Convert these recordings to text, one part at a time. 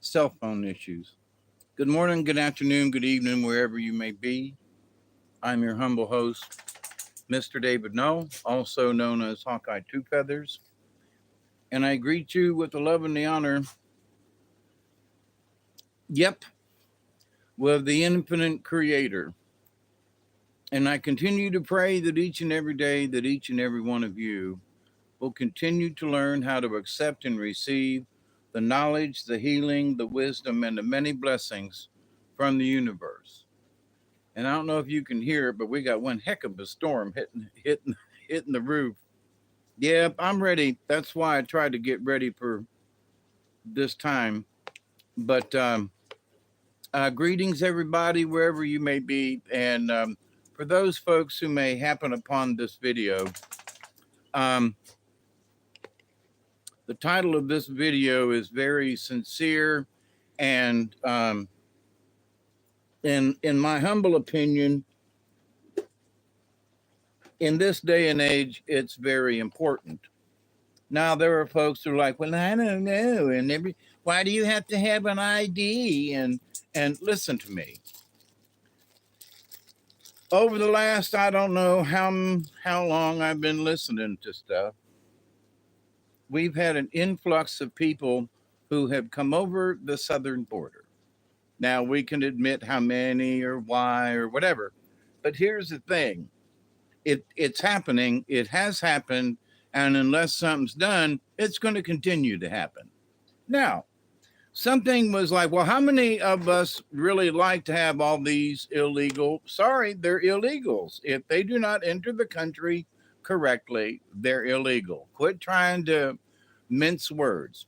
cell phone issues. Good morning, good afternoon, good evening, wherever you may be. I'm your humble host, Mr. David Noel, also known as Hawkeye Two Feathers, and I greet you with the love and the honor, yep, with the infinite creator. And I continue to pray that each and every day that each and every one of you will continue to learn how to accept and receive the knowledge, the healing, the wisdom, and the many blessings from the universe. And I don't know if you can hear it, but we got one heck of a storm hitting the roof. Yep, I'm ready. That's why I tried to get ready for this time. But greetings, everybody, wherever you may be. And for those folks who may happen upon this video, um, the title of this video is very sincere, and in my humble opinion, in this day and age, it's very important. Now, there are folks who are like, well, I don't know, and why do you have to have an ID? And listen to me. Over the last, I don't know how long I've been listening to stuff, we've had an influx of people who have come over the southern border. Now, we can admit how many or why or whatever, but here's the thing. It's happening. It has happened. And unless something's done, it's going to continue to happen. Now, something was like, well, how many of us really like to have all these illegal? Sorry, they're illegals. If they do not enter the country correctly, they're illegal. Quit trying to mince words.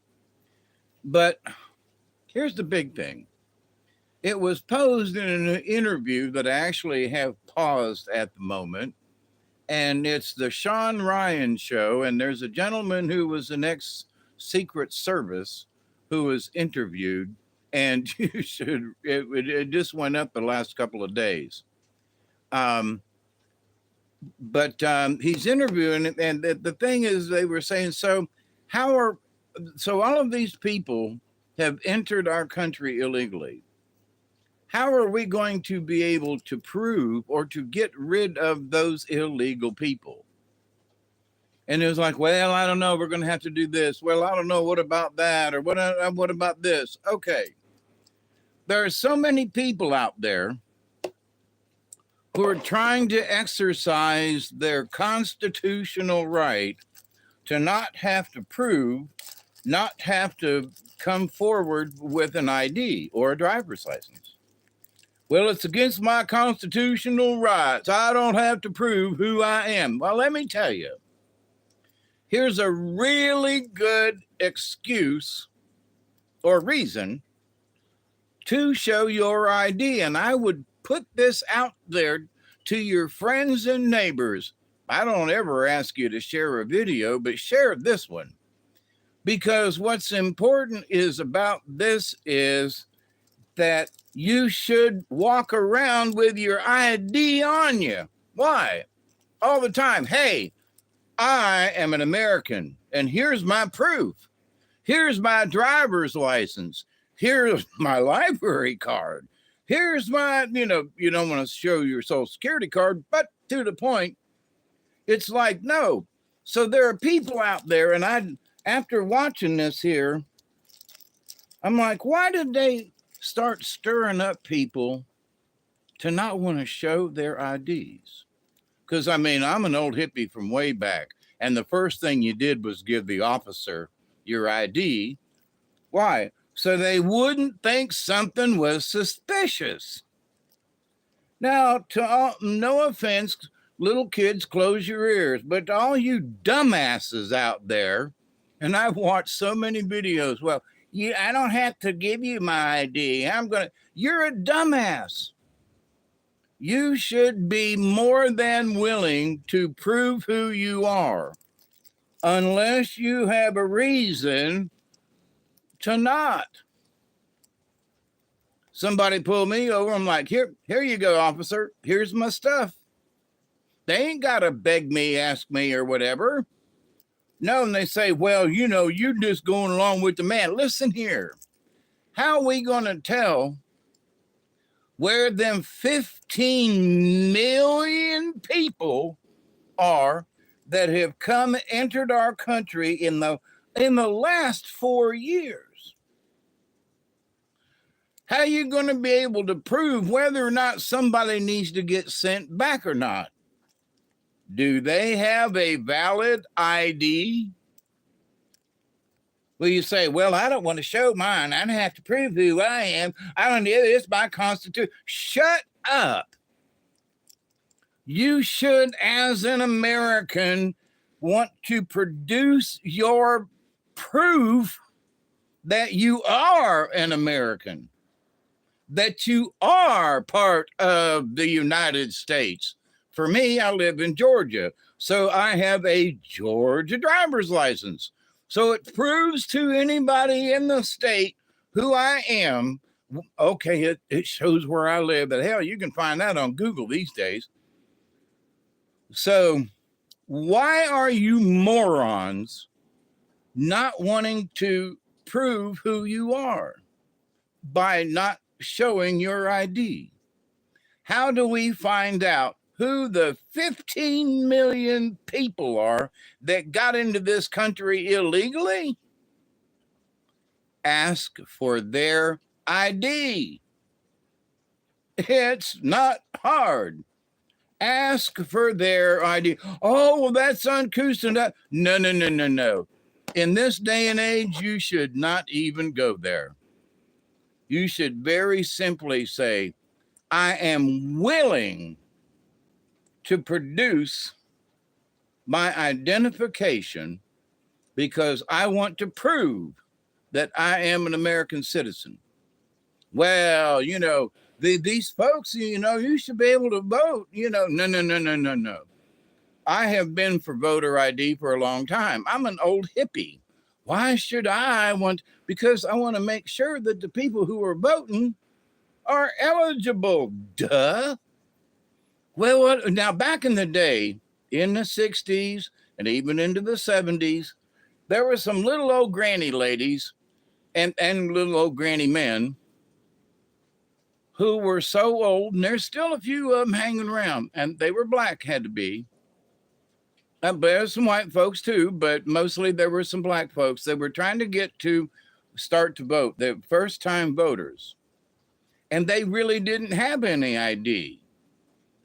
But here's the big thing. It was posed in an interview that I actually have paused at the moment. And it's the Sean Ryan show. And there's a gentleman who was an ex-Secret Service who was interviewed. And you should, it just went up the last couple of days. But he's interviewing, and the thing is, they were saying, so all of these people have entered our country illegally. How are we going to be able to prove or to get rid of those illegal people? And it was like, well, I don't know. We're going to have to do this. Well, I don't know. What about that? Or what about this? Okay. There are so many people out there who are trying to exercise their constitutional right to not have to prove, not have to come forward with an ID or a driver's license. Well, it's against my constitutional rights. I don't have to prove who I am. Well, let me tell you, here's a really good excuse or reason to show your ID. And I would put this out there to your friends and neighbors. I don't ever ask you to share a video, but share this one. Because what's important is about this is that you should walk around with your ID on you. Why? All the time. Hey, I am an American, and here's my proof. Here's my driver's license. Here's my library card. Here's my, you don't want to show your social security card, but to the point, it's like, no. So there are people out there, and after watching this here, I'm like, why did they start stirring up people to not want to show their IDs? Because, I'm an old hippie from way back, and the first thing you did was give the officer your ID. Why? So they wouldn't think something was suspicious. Now, no offense, little kids, close your ears, but to all you dumbasses out there, and I've watched so many videos, well, I don't have to give you my ID. You're a dumbass. You should be more than willing to prove who you are, unless you have a reason to not. Somebody pulled me over. I'm like, here you go, officer. Here's my stuff. They ain't got to beg me, ask me, or whatever. No, and they say, well, you're just going along with the man. Listen here. How are we going to tell where them 15 million people are that have entered our country in the last 4 years? How are you going to be able to prove whether or not somebody needs to get sent back or not? Do they have a valid ID? Well, you say, well, I don't want to show mine. I don't have to prove who I am. I don't need this by Constitution. Shut up. You should, as an American, want to produce your proof that you are an American, that you are part of the United States. For me, I live in Georgia, so I have a Georgia driver's license. So it proves to anybody in the state who I am. Okay, it shows where I live, but hell, you can find that on Google these days. So why are you morons not wanting to prove who you are by not showing your ID? How do we find out who the 15 million people are that got into this country illegally? Ask for their ID. It's not hard. Ask for their ID. Oh, well, that's uncouth. No. In this day and age, you should not even go there. You should very simply say, I am willing to produce my identification because I want to prove that I am an American citizen. Well, these folks, you should be able to vote. No. I have been for voter ID for a long time. I'm an old hippie. Why should I want? Because I want to make sure that the people who are voting are eligible. Duh. Well, now back in the day, in the 60s and even into the 70s, there were some little old granny ladies and little old granny men who were so old, and there's still a few of them hanging around, and they were black, had to be. There's some white folks too, but mostly there were some black folks that were trying to get to start to vote. They're first-time voters, and they really didn't have any ID.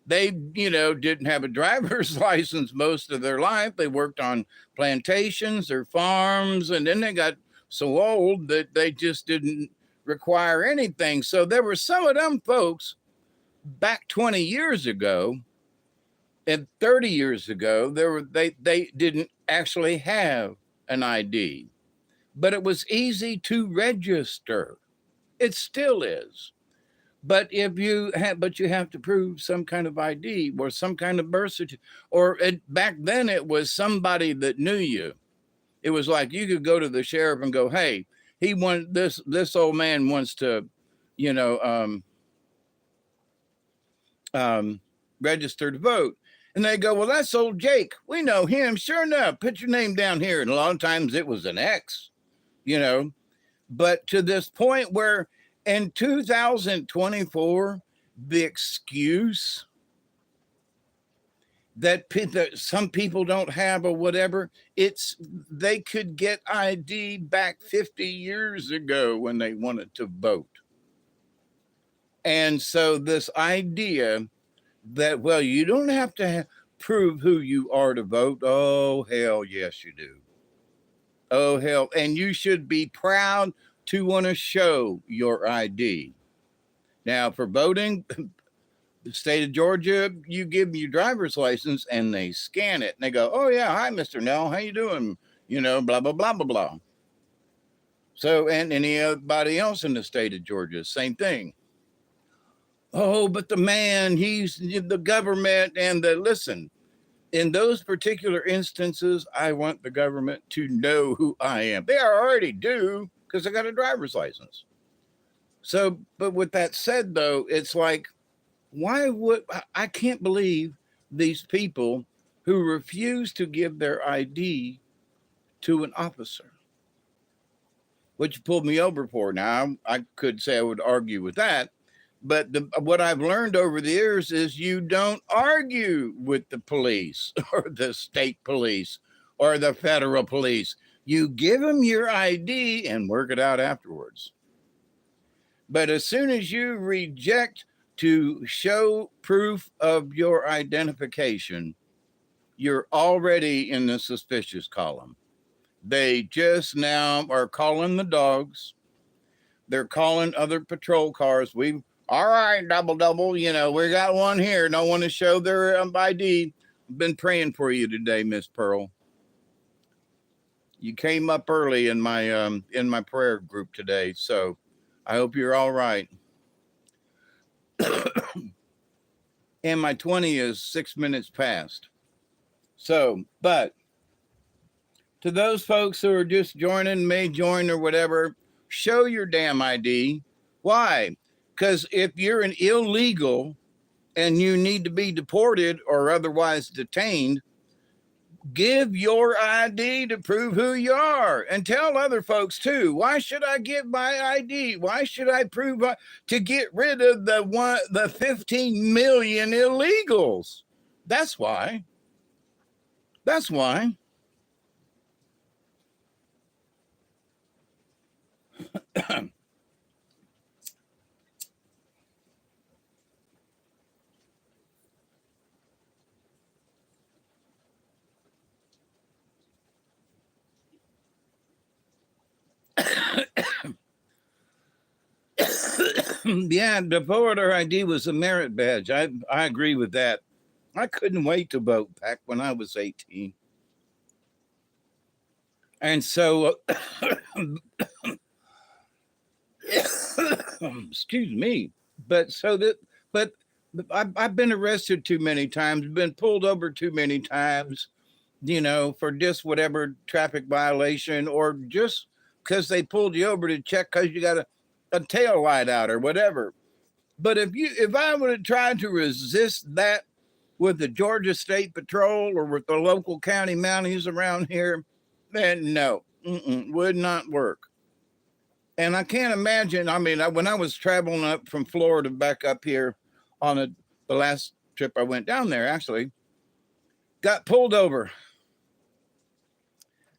They, didn't have a driver's license most of their life. They worked on plantations or farms, and then they got so old that they just didn't require anything. So there were some of them folks back 20 years ago and 30 years ago, they didn't actually have an ID, but it was easy to register. It still is. But you have to prove some kind of ID or some kind of birth certificate, or back then it was somebody that knew you. It was like you could go to the sheriff and go, hey, this old man wants to, register to vote. And they go, well, that's old Jake. We know him. Sure enough, put your name down here. And a lot of times it was an X, but to this point where in 2024, the excuse that some people don't have or whatever, they could get ID back 50 years ago when they wanted to vote. And so this idea that, well, you don't have to prove who you are to vote. Oh, hell, yes, you do. Oh, hell. And you should be proud to want to show your ID. Now, for voting, the state of Georgia, you give your driver's license and they scan it and they go, oh, yeah, hi, Mr. Nell, how you doing? Blah, blah, blah, blah, blah. So, and anybody else in the state of Georgia, same thing. Oh, but the man, he's the government and listen, in those particular instances, I want the government to know who I am. They already do because I got a driver's license. So, but with that said, though, it's like, I can't believe these people who refuse to give their ID to an officer. what you pulled me over for. Now, I could say I would argue with that, but what I've learned over the years is you don't argue with the police or the state police or the federal police. You give them your ID and work it out afterwards. But as soon as you reject to show proof of your identification, you're already in the suspicious column. They just now are calling the dogs. They're calling other patrol cars. All right, double, we got one here. No one to show their ID. I've been praying for you today, Miss Pearl. You came up early in my prayer group today, so I hope you're all right. And my 20 is 6 minutes past. So, but to those folks who are just joining, may join or whatever, show your damn ID. Why? Because if you're an illegal and you need to be deported or otherwise detained, give your ID to prove who you are, and tell other folks too. Why should I give my ID? Why should I prove to get rid of the 15 million illegals? That's why. That's why. Yeah, the voter ID was a merit badge. I agree with that. I couldn't wait to vote back when I was 18. And so, excuse me, but I've been arrested too many times, been pulled over too many times, for just whatever traffic violation, or just because they pulled you over to check because you got a tail light out or whatever. But if I would have tried to resist that with the Georgia State Patrol or with the local county Mounties around here, then no, would not work. And I can't imagine. I mean, when I was traveling up from Florida back up here on the last trip I went down there, actually, got pulled over.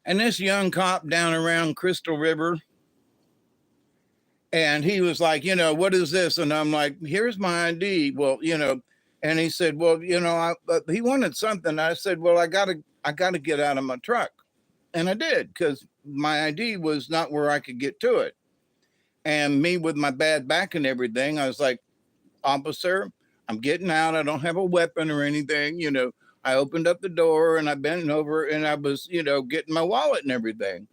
And this young cop down around Crystal River, and he was like, what is this? And I'm like, here's my ID. Well, and he said, well, he wanted something. I said, well, I gotta get out of my truck. And I did, because my ID was not where I could get to it. And me with my bad back and everything, I was like, officer, I'm getting out. I don't have a weapon or anything. I opened up the door and I bent over and I was, getting my wallet and everything.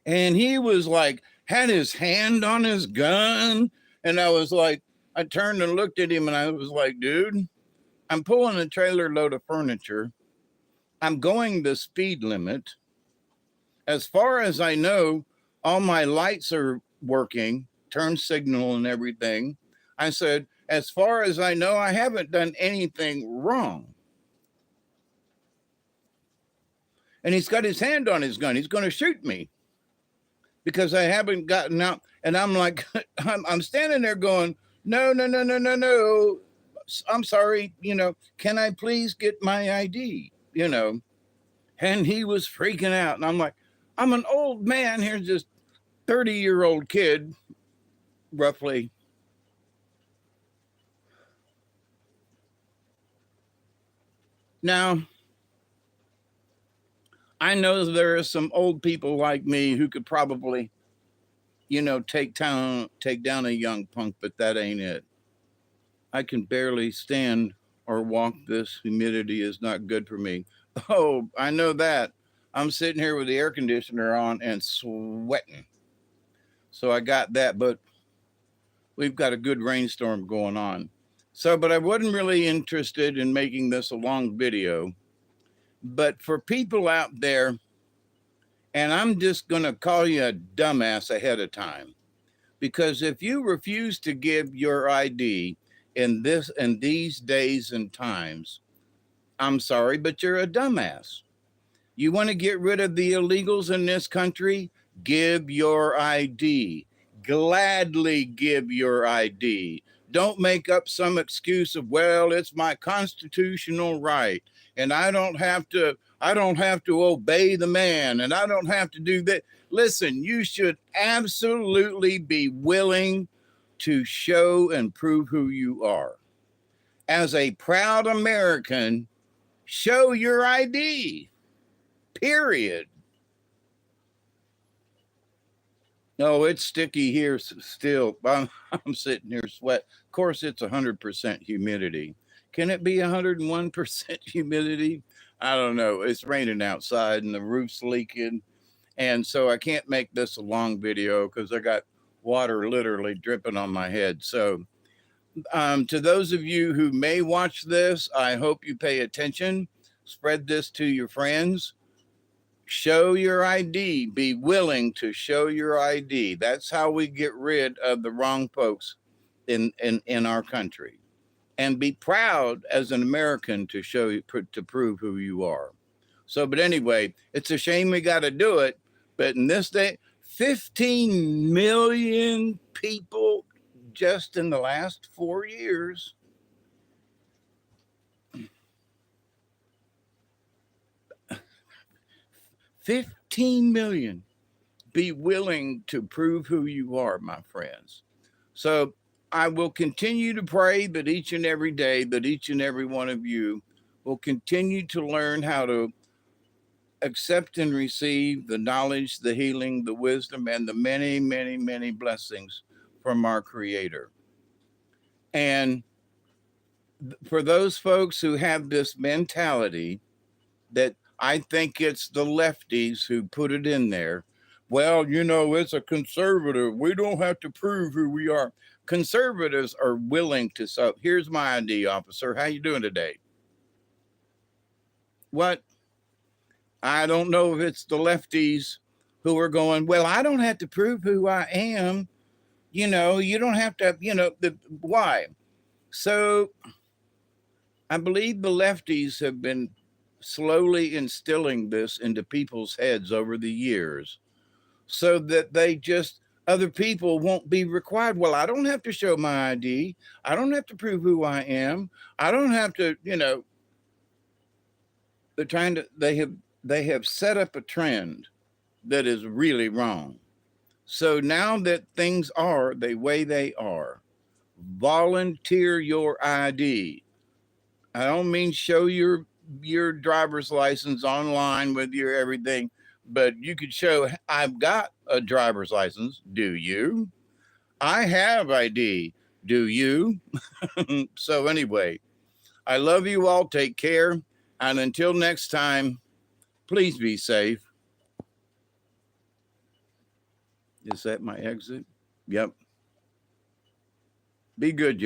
And he was like, had his hand on his gun. And I was like, I turned and looked at him and I was like, dude, I'm pulling a trailer load of furniture. I'm going the speed limit. As far as I know, all my lights are working, turn signal and everything. I said, as far as I know, I haven't done anything wrong. And he's got his hand on his gun. He's going to shoot me because I haven't gotten out. And I'm like, I'm standing there going, no. I'm sorry. Can I please get my ID? And he was freaking out. And I'm like, I'm an old man. Here's this 30-year-old kid, roughly. Now, I know there are some old people like me who could probably, take down a young punk, but that ain't it. I can barely stand or walk. This humidity is not good for me. Oh, I know that. I'm sitting here with the air conditioner on and sweating. So I got that, but we've got a good rainstorm going on. So, but I wasn't really interested in making this a long video. But for people out there, and I'm just going to call you a dumbass ahead of time, because if you refuse to give your ID in these days and times, I'm sorry, but you're a dumbass. You want to get rid of the illegals in this country? Give your ID. Gladly give your ID. Don't make up some excuse of, well, it's my constitutional right and I don't have to obey the man and I don't have to do that. Listen, you should absolutely be willing to show and prove who you are. As a proud American, show your ID. Period. No, it's sticky here still. I'm sitting here sweat. Of course, it's 100% humidity. Can it be 101% humidity? I don't know. It's raining outside and the roof's leaking. And so I can't make this a long video because I got water literally dripping on my head. So to those of you who may watch this, I hope you pay attention. Spread this to your friends. Show your ID. Be willing to show your ID. That's how we get rid of the wrong folks in our country. And be proud as an American to to prove who you are. So, but anyway, it's a shame we got to do it. But in this day, 15 million people just in the last 4 years. 15 million. Be willing to prove who you are, my friends. So I will continue to pray that each and every day, that each and every one of you will continue to learn how to accept and receive the knowledge, the healing, the wisdom, and the many, many, many blessings from our Creator. And for those folks who have this mentality that I think it's the lefties who put it in there. Well, you know, it's a conservative. We don't have to prove who we are. Conservatives are willing to. So here's my ID, officer. How you doing today? What? I don't know if it's the lefties who are going, well, I don't have to prove who I am. You know, you don't have to, why? So I believe the lefties have been slowly instilling this into people's heads over the years so that other people won't be required. Well, I don't have to show my ID. I don't have to prove who I am. I don't have to, they have set up a trend that is really wrong. So now that things are the way they are, volunteer your ID. I don't mean show your driver's license online with your everything, but you could show I've got a driver's license. Do you? I have ID. Do you? So anyway, I love you all. Take care. And until next time, please be safe. Is that my exit? Yep. Be good, y'all.